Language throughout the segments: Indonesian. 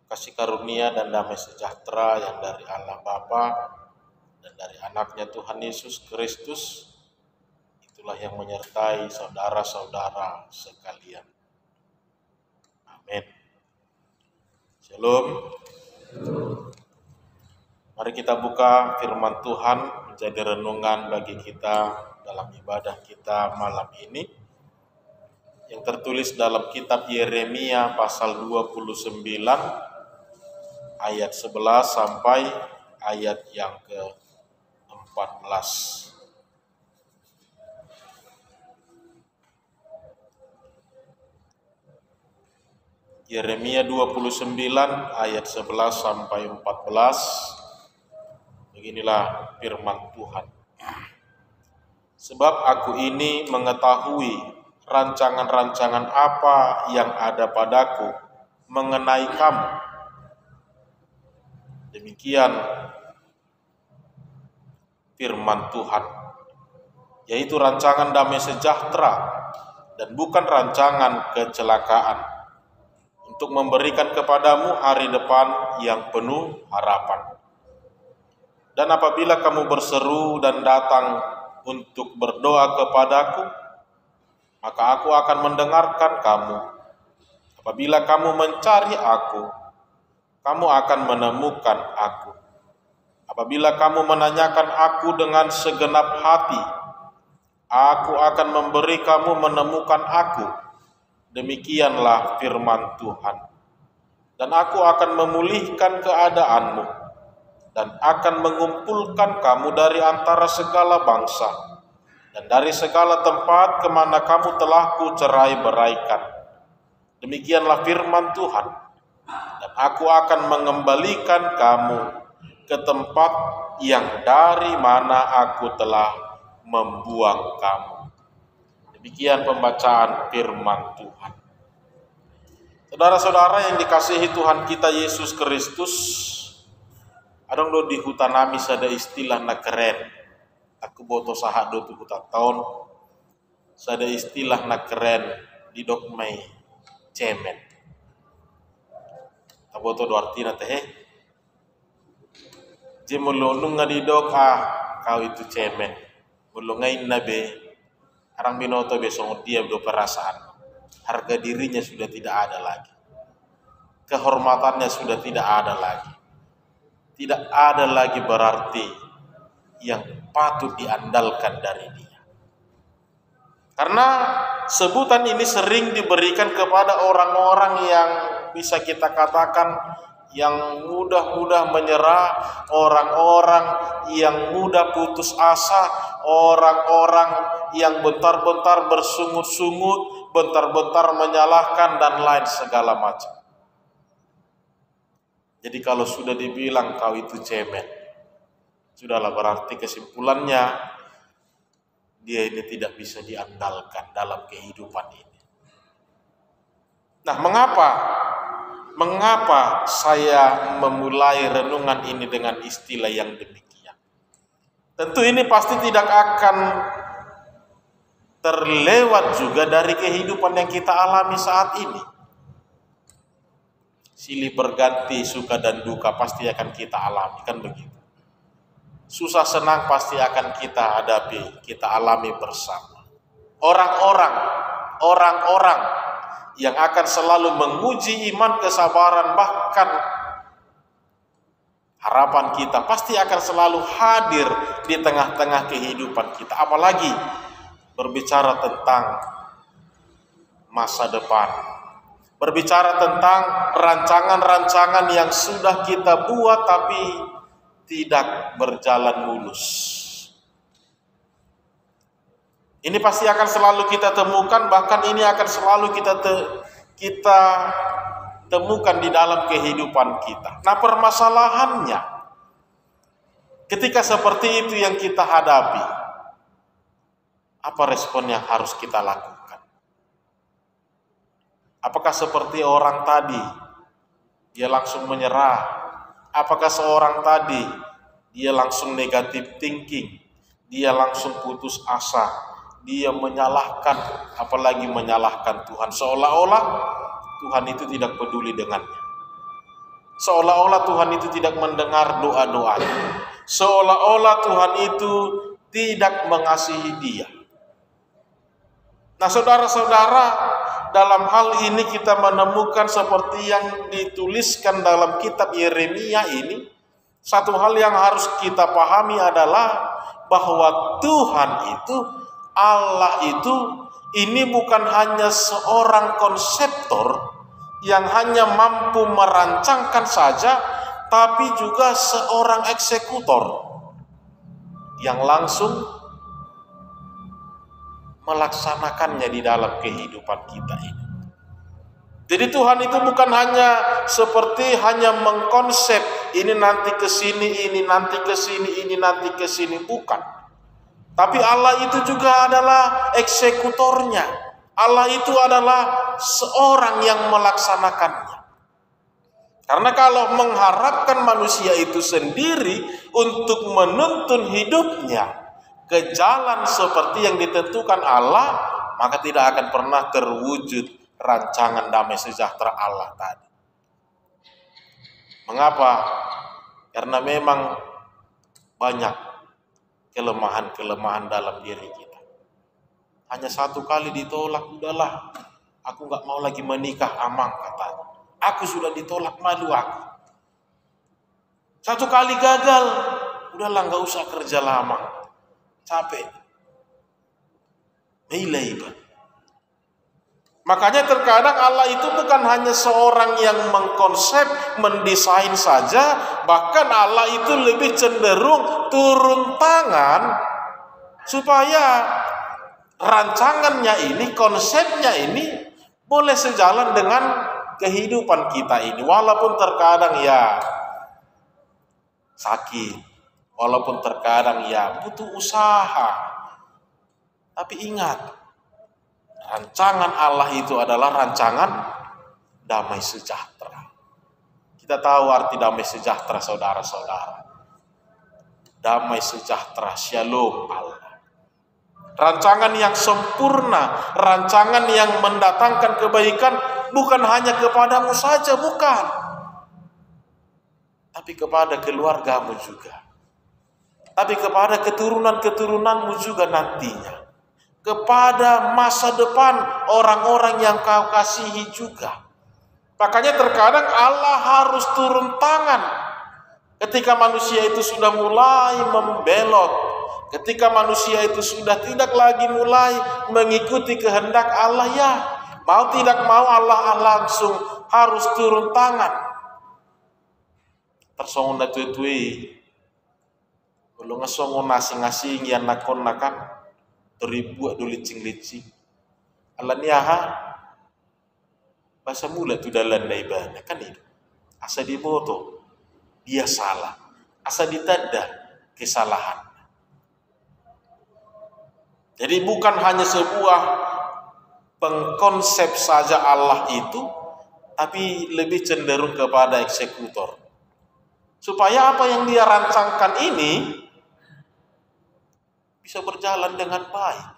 kasih karunia dan damai sejahtera yang dari Allah Bapa dan dari anaknya Tuhan Yesus Kristus, itulah yang menyertai saudara-saudara sekalian. Amin. Shalom. Mari kita buka firman Tuhan menjadi renungan bagi kita dalam ibadah kita malam ini, yang tertulis dalam kitab Yeremia pasal 29 ayat 11 sampai ayat yang ke-14. Yeremia 29 ayat 11 sampai 14. Beginilah firman Tuhan. Sebab aku ini mengetahui rancangan-rancangan apa yang ada padaku mengenai kamu. Demikian firman Tuhan, yaitu rancangan damai sejahtera dan bukan rancangan kecelakaan, untuk memberikan kepadamu hari depan yang penuh harapan. Dan apabila kamu berseru dan datang untuk berdoa kepadaku, maka aku akan mendengarkan kamu. Apabila kamu mencari aku, kamu akan menemukan aku. Apabila kamu menanyakan aku dengan segenap hati, aku akan memberi kamu menemukan aku. Demikianlah firman Tuhan. Dan aku akan memulihkan keadaanmu, dan akan mengumpulkan kamu dari antara segala bangsa, dan dari segala tempat kemana kamu telah kucerai-beraikan. Demikianlah firman Tuhan. Dan aku akan mengembalikan kamu ke tempat yang dari mana aku telah membuang kamu. Demikian pembacaan firman Tuhan. Saudara-saudara yang dikasihi Tuhan kita Yesus Kristus, adong do di hutan nami sada istilah na keren. Aku boto sahak do tu hutan tahun sada istilah na keren di dok mai cemen. Aboto do artina teh. Jemulunung ngadi dok kau itu cemen. Mulungain nabe arang binoto besong dia do perasaan. Harga dirinya sudah tidak ada lagi. Kehormatannya sudah tidak ada lagi. Tidak ada lagi berarti yang patut diandalkan dari dia. Karena sebutan ini sering diberikan kepada orang-orang yang bisa kita katakan yang mudah-mudah menyerah, orang-orang yang mudah putus asa, orang-orang yang bentar-bentar bersungut-sungut, bentar-bentar menyalahkan dan lain segala macam. Jadi kalau sudah dibilang kau itu cemen, sudahlah berarti kesimpulannya dia ini tidak bisa diandalkan dalam kehidupan ini. Nah, mengapa saya memulai renungan ini dengan istilah yang demikian? Tentu ini pasti tidak akan terlewat juga dari kehidupan yang kita alami saat ini. Silih berganti suka dan duka pasti akan kita alami, kan begitu. Susah senang pasti akan kita hadapi, kita alami bersama. Orang-orang yang akan selalu menguji iman, kesabaran, bahkan harapan kita pasti akan selalu hadir di tengah-tengah kehidupan kita. Apalagi berbicara tentang masa depan. Berbicara tentang rancangan-rancangan yang sudah kita buat tapi tidak berjalan mulus. Ini pasti akan selalu kita temukan, bahkan ini akan selalu kita temukan di dalam kehidupan kita. Nah, permasalahannya ketika seperti itu yang kita hadapi, apa respon yang harus kita lakukan? Apakah seperti orang tadi, dia langsung menyerah? Apakah seorang tadi, dia langsung negatif thinking, dia langsung putus asa, dia menyalahkan, apalagi menyalahkan Tuhan, seolah-olah Tuhan itu tidak peduli dengannya. Seolah-olah Tuhan itu tidak mendengar doa-doa. Seolah-olah Tuhan itu tidak mengasihi dia. Nah, saudara-saudara, dalam hal ini kita menemukan seperti yang dituliskan dalam kitab Yeremia ini, satu hal yang harus kita pahami adalah bahwa Tuhan itu, Allah itu, ini bukan hanya seorang konseptor yang hanya mampu merancangkan saja, tapi juga seorang eksekutor yang langsung melaksanakannya di dalam kehidupan kita ini. Jadi Tuhan itu bukan hanya seperti hanya mengkonsep ini nanti ke sini, ini nanti ke sini, ini nanti ke sini, bukan. Tapi Allah itu juga adalah eksekutornya. Allah itu adalah seorang yang melaksanakannya. Karena kalau mengharapkan manusia itu sendiri untuk menuntun hidupnya ke jalan seperti yang ditentukan Allah, maka tidak akan pernah terwujud rancangan damai sejahtera Allah tadi. Mengapa? Karena memang banyak kelemahan-kelemahan dalam diri kita. Hanya satu kali ditolak, udahlah, aku nggak mau lagi menikah, Amang katanya. Aku sudah ditolak, malu aku. Satu kali gagal, udahlah nggak usah kerja lama. Capek. Hilaiban. Makanya terkadang Allah itu bukan hanya seorang yang mengkonsep, mendesain saja, bahkan Allah itu lebih cenderung turun tangan supaya rancangannya ini, konsepnya ini boleh sejalan dengan kehidupan kita ini. Walaupun terkadang ya sakit, walaupun terkadang ya butuh usaha. Tapi ingat, rancangan Allah itu adalah rancangan damai sejahtera. Kita tahu arti damai sejahtera, saudara-saudara. Damai sejahtera, shalom Allah. Rancangan yang sempurna, rancangan yang mendatangkan kebaikan bukan hanya kepadamu saja, bukan. Tapi kepada keluargamu juga. Tapi kepada keturunan-keturunanmu juga nantinya. Kepada masa depan orang-orang yang kau kasihi juga. Makanya terkadang Allah harus turun tangan ketika manusia itu sudah mulai membelot, ketika manusia itu sudah tidak lagi mulai mengikuti kehendak Allah, ya mau tidak mau Allah langsung harus turun tangan. Tersongon na tuwi-tuwi, kalau ngasongon nasi-ngasing yang nakon-nakan, teribu adu licing-licing. Allah niyaha, bahasa mula tu dalam naibana, kan itu. Asa diboto, dia salah. Asa ditanda, kesalahan. Jadi bukan hanya sebuah pengkonsep saja Allah itu, tapi lebih cenderung kepada eksekutor. Supaya apa yang dia rancangkan ini bisa berjalan dengan baik.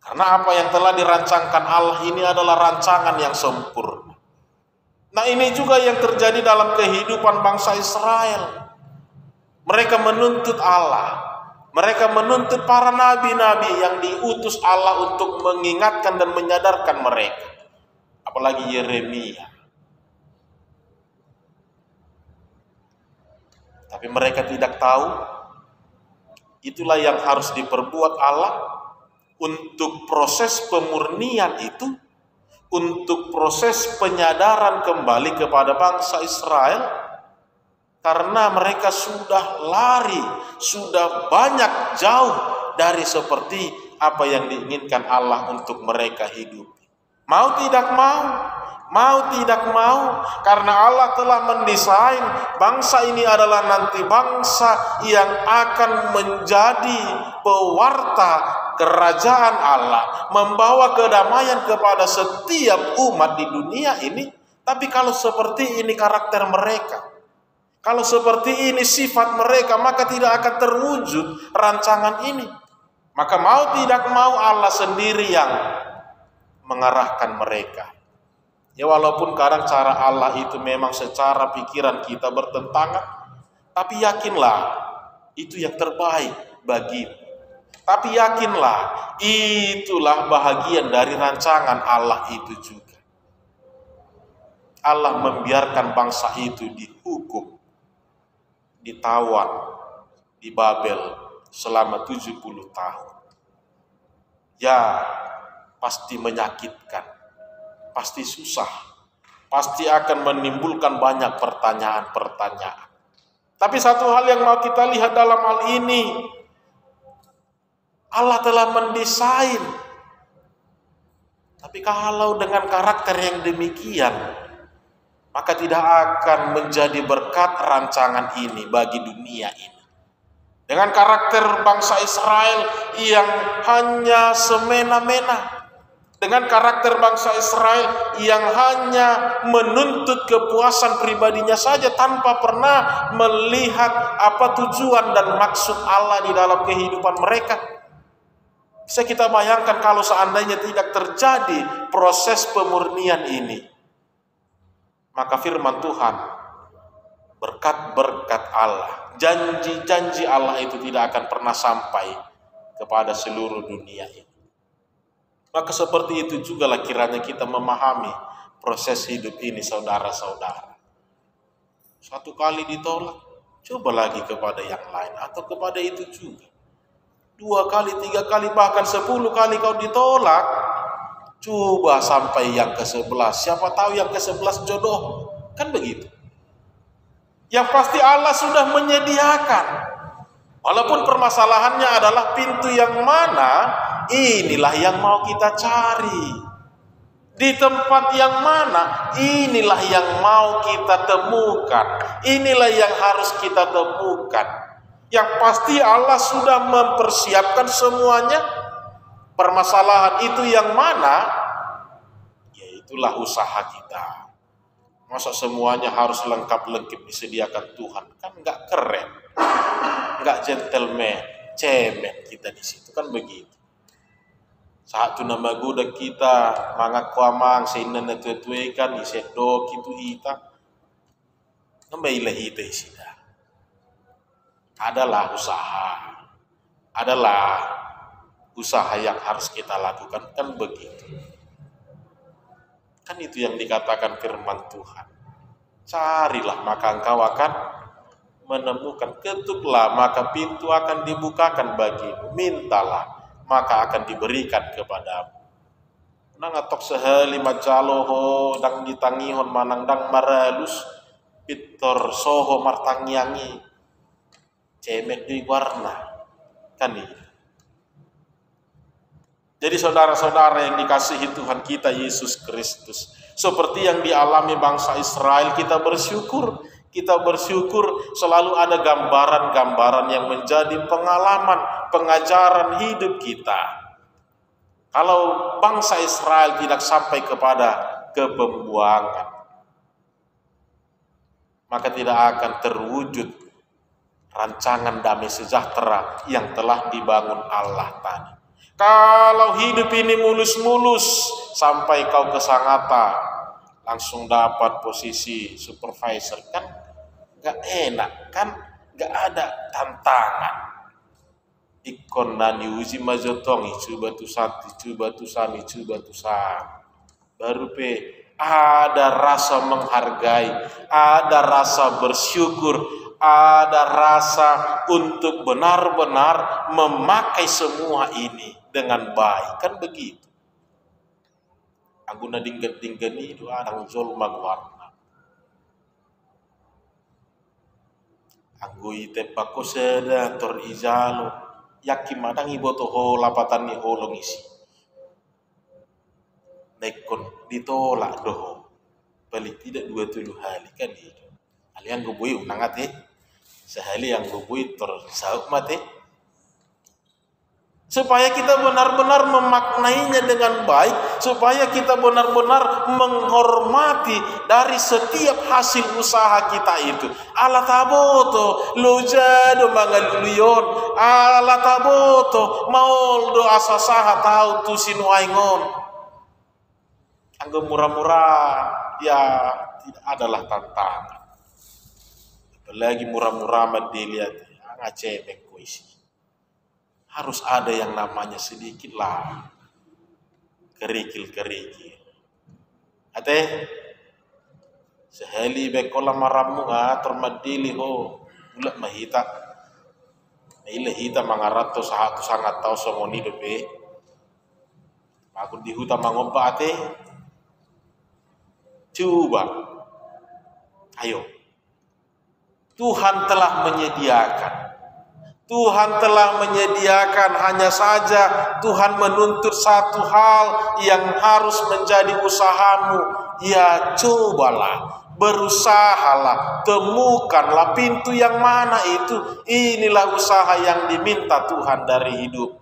Karena apa yang telah dirancangkan Allah ini adalah rancangan yang sempurna. Nah, ini juga yang terjadi dalam kehidupan bangsa Israel. Mereka menuntut Allah. Mereka menuntut para nabi-nabi yang diutus Allah untuk mengingatkan dan menyadarkan mereka. Apalagi Yeremia. Tapi mereka tidak tahu, itulah yang harus diperbuat Allah untuk proses pemurnian itu, untuk proses penyadaran kembali kepada bangsa Israel, karena mereka sudah lari, sudah banyak jauh dari seperti apa yang diinginkan Allah untuk mereka hidup. Mau tidak mau, karena Allah telah mendesain bangsa ini adalah nanti bangsa yang akan menjadi pewarta kerajaan Allah, membawa kedamaian kepada setiap umat di dunia ini. Tapi kalau seperti ini karakter mereka, kalau seperti ini sifat mereka, maka tidak akan terwujud rancangan ini. Maka mau tidak mau Allah sendiri yang mengarahkan mereka. Ya walaupun kadang cara Allah itu memang secara pikiran kita bertentangan, tapi yakinlah itu yang terbaik bagimu. Tapi yakinlah itulah bahagian dari rancangan Allah itu juga. Allah membiarkan bangsa itu dihukum, ditawan di Babel selama 70 tahun. Ya, pasti menyakitkan, pasti susah, pasti akan menimbulkan banyak pertanyaan-pertanyaan. Tapi satu hal yang mau kita lihat dalam hal ini, Allah telah mendesain. Tapi kalau dengan karakter yang demikian, maka tidak akan menjadi berkat rancangan ini bagi dunia ini. Dengan karakter bangsa Israel yang hanya semena-mena, dengan karakter bangsa Israel yang hanya menuntut kepuasan pribadinya saja tanpa pernah melihat apa tujuan dan maksud Allah di dalam kehidupan mereka. Bisa kita bayangkan kalau seandainya tidak terjadi proses pemurnian ini, maka firman Tuhan, berkat-berkat Allah, janji-janji Allah itu tidak akan pernah sampai kepada seluruh dunia ini. Maka seperti itu juga lah kiranya kita memahami proses hidup ini, saudara-saudara. Satu kali ditolak, coba lagi kepada yang lain atau kepada itu juga. 2 kali, 3 kali, bahkan 10 kali kau ditolak, coba sampai yang ke-11. Siapa tahu yang ke-11 jodoh. Kan begitu. Yang pasti Allah sudah menyediakan. Walaupun permasalahannya adalah pintu yang mana, inilah yang mau kita cari. Di tempat yang mana, inilah yang mau kita temukan. Inilah yang harus kita temukan. Yang pasti Allah sudah mempersiapkan semuanya. Permasalahan itu yang mana? Yaitulah usaha kita. Masa semuanya harus lengkap-lengkap disediakan Tuhan? Kan nggak keren, nggak gentleman, cemen kita di situ, kan begitu. Saat tu nama guda kita mangak kuamang seinan netue kan isedo gitu ita, ngambil ita isida. Adalah usaha yang harus kita lakukan, kan begitu. Kan itu yang dikatakan firman Tuhan. Carilah maka engkau akan menemukan, ketuklah maka pintu akan dibukakan bagimu, mintalah maka akan diberikan kepadamu. Nang atok seheli macaloho dang ditangihon manang dang maralus pitor soho martangyangi cemet di warna, kan ini. Jadi saudara-saudara yang dikasihi Tuhan kita Yesus Kristus, seperti yang dialami bangsa Israel, kita bersyukur selalu ada gambaran-gambaran yang menjadi pengalaman, pengajaran hidup kita. Kalau bangsa Israel tidak sampai kepada kepembuangan, maka tidak akan terwujud rancangan damai sejahtera yang telah dibangun Allah tadi. Kalau hidup ini mulus-mulus sampai kau ke Sangatta langsung dapat posisi supervisor, kan gak enak, kan gak ada tantangan. Ikon nani uji majotongi coba tu sati coba tu sami coba tu sam, baru ada rasa menghargai, ada rasa bersyukur, ada rasa untuk benar-benar memakai semua ini dengan baik, kan begitu. Aguna dinggat-dinggat itu adang zol magwarna. Anggo ite pako seda tor izalo yakin madang iboto ho lapatan ni holong isi. Nekon ditolak doho. Balik tidak 20 hari kan itu. Alian gubui unangat sehali yang gubui tersauk mati. Supaya kita benar-benar memaknainya dengan baik, supaya kita benar-benar menghormati dari setiap hasil usaha kita itu. Allah taboto lojado mangaluyon, Allah taboto maoldo asasaha tahu tu sinuaingon. Anggo murah-murah ya tidak adalah tantangan. Apalagi murah-murah dilihat ngacebek kuisi. Harus ada yang namanya sedikit lah kerikil-kerikil. Ate seheli bekola maramu termadili ho bulat mahita. Ile hita mangarato sahatu sangat tahu somoni dope. Aku dihuta mangomba ate. Coba. Ayo. Tuhan telah menyediakan. Tuhan telah menyediakan, hanya saja Tuhan menuntut satu hal yang harus menjadi usahamu. Ya cobalah, berusahalah, temukanlah pintu yang mana itu. Inilah usaha yang diminta Tuhan dari hidup.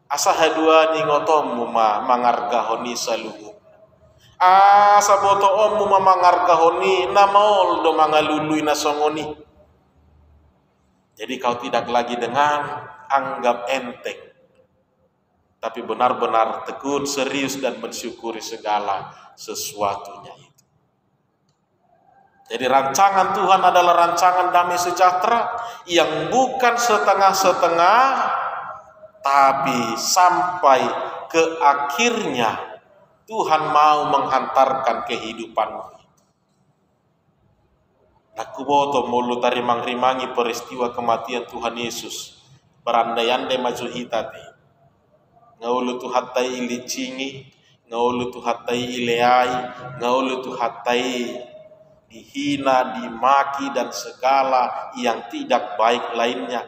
Asahadua ni ngotomu mangargahoni saluhu. Saboto omu mangargahoni namaol do mangalului nasongoni. Jadi kau tidak lagi dengan anggap enteng, tapi benar-benar tekun, serius dan mensyukuri segala sesuatunya itu. Jadi rancangan Tuhan adalah rancangan damai sejahtera yang bukan setengah-setengah, tapi sampai ke akhirnya Tuhan mau menghantarkan kehidupanmu. Aku boto mulu tarimang-rimangi peristiwa kematian Tuhan Yesus. Berandai-andai maju hitate. Ngaulu tu hatai ilicingi, ngaulu tu hatai ileai, ngaulu tu hatai dihina, dimaki dan segala yang tidak baik lainnya.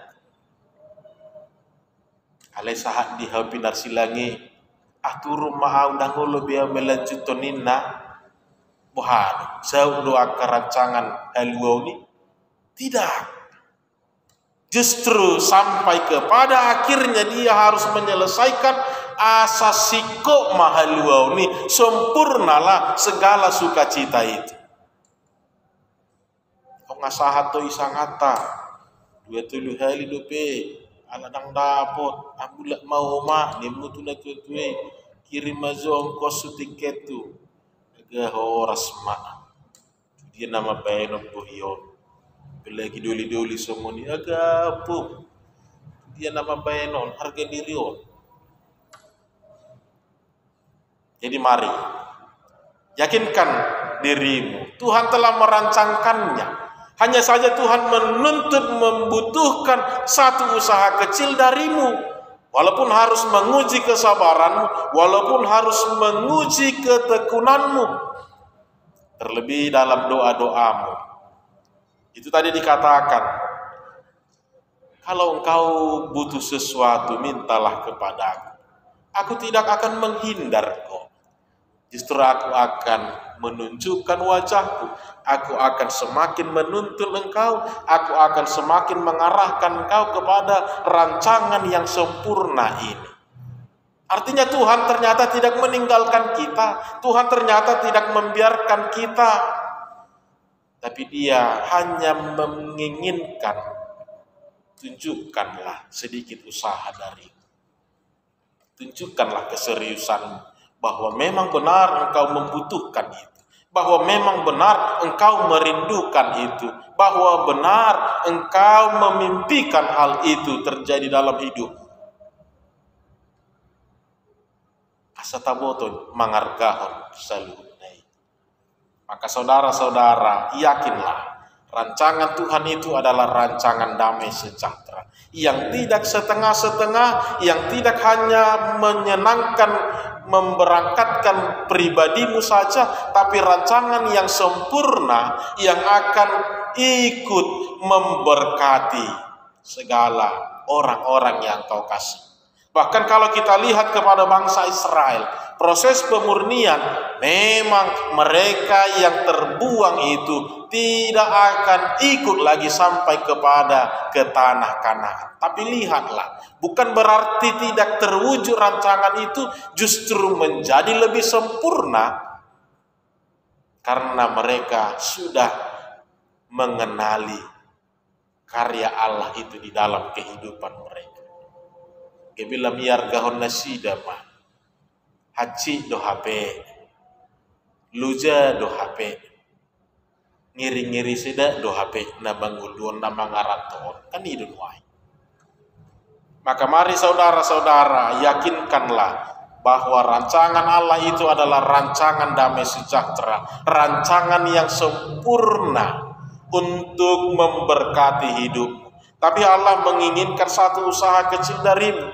Alai sahat dihapinar silangi, aturu ma'au dangulu biar melanjutoninna. Buhan, jauh doa kerancangan haluau ini tidak. Justru sampai kepada akhirnya dia harus menyelesaikan asasiko mahaluau ini. Sempurnalah segala sukacita itu. Kau ngasahat to isangata, dua tulu hali dope, aladang dapot, ambulat mau mak, nimu tuna tuwe, kirim mazong kosu tiket tu. Horas mak dia nama bayanok bohion belagi doli-doli somoni agapu dia nama bayanon harga dirion. Jadi mari yakinkan dirimu, Tuhan telah merancangkannya. Hanya saja Tuhan menuntut, membutuhkan satu usaha kecil darimu. Walaupun harus menguji kesabaranmu, walaupun harus menguji ketekunanmu, terlebih dalam doa-doamu. Itu tadi dikatakan, kalau engkau butuh sesuatu, mintalah kepadaku. Aku tidak akan menghindar kau. Justru aku akan menunjukkan wajahku. Aku akan semakin menuntut engkau. Aku akan semakin mengarahkan engkau kepada rancangan yang sempurna ini. Artinya Tuhan ternyata tidak meninggalkan kita. Tuhan ternyata tidak membiarkan kita. Tapi Dia hanya menginginkan, tunjukkanlah sedikit usaha darimu. Tunjukkanlah keseriusanmu. Bahwa memang benar engkau membutuhkan itu. Bahwa memang benar engkau merindukan itu. Bahwa benar engkau memimpikan hal itu terjadi dalam hidup. Asataboto mangargahon salunai. Maka saudara-saudara, yakinlah rancangan Tuhan itu adalah rancangan damai sejahtera. Yang tidak setengah-setengah, yang tidak hanya menyenangkan, memberangkatkan pribadimu saja, tapi rancangan yang sempurna yang akan ikut memberkati segala orang-orang yang kau kasih. Bahkan kalau kita lihat kepada bangsa Israel, proses pemurnian, memang mereka yang terbuang itu tidak akan ikut lagi sampai kepada ke tanah Kanaan. Tapi lihatlah, bukan berarti tidak terwujud rancangan itu, justru menjadi lebih sempurna karena mereka sudah mengenali karya Allah itu di dalam kehidupan mereka. Kebilam yargahon nasidama. haji do HP, luja do HP, ngiri-ngiri sida do HP, na banguluan na mangarantoon, kan idun wae. Maka mari saudara-saudara, yakinkanlah bahwa rancangan Allah itu adalah rancangan damai sejahtera, rancangan yang sempurna untuk memberkati hidupmu. Tapi Allah menginginkan satu usaha kecil darimu,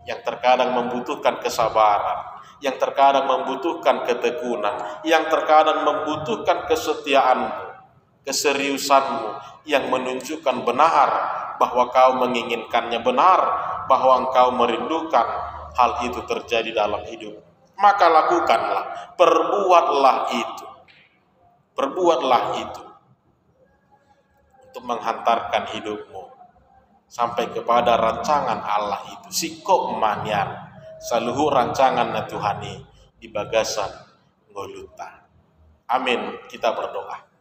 yang terkadang membutuhkan kesabaran, yang terkadang membutuhkan ketekunan, yang terkadang membutuhkan kesetiaanmu, keseriusanmu, yang menunjukkan benar bahwa kau menginginkannya benar, bahwa engkau merindukan hal itu terjadi dalam hidup. Maka lakukanlah, perbuatlah itu untuk menghantarkan hidupmu sampai kepada rancangan Allah itu. Sikok manyan saluhu rancangan na Tuhani di bagasan ngoluta. Amin. Kita berdoa.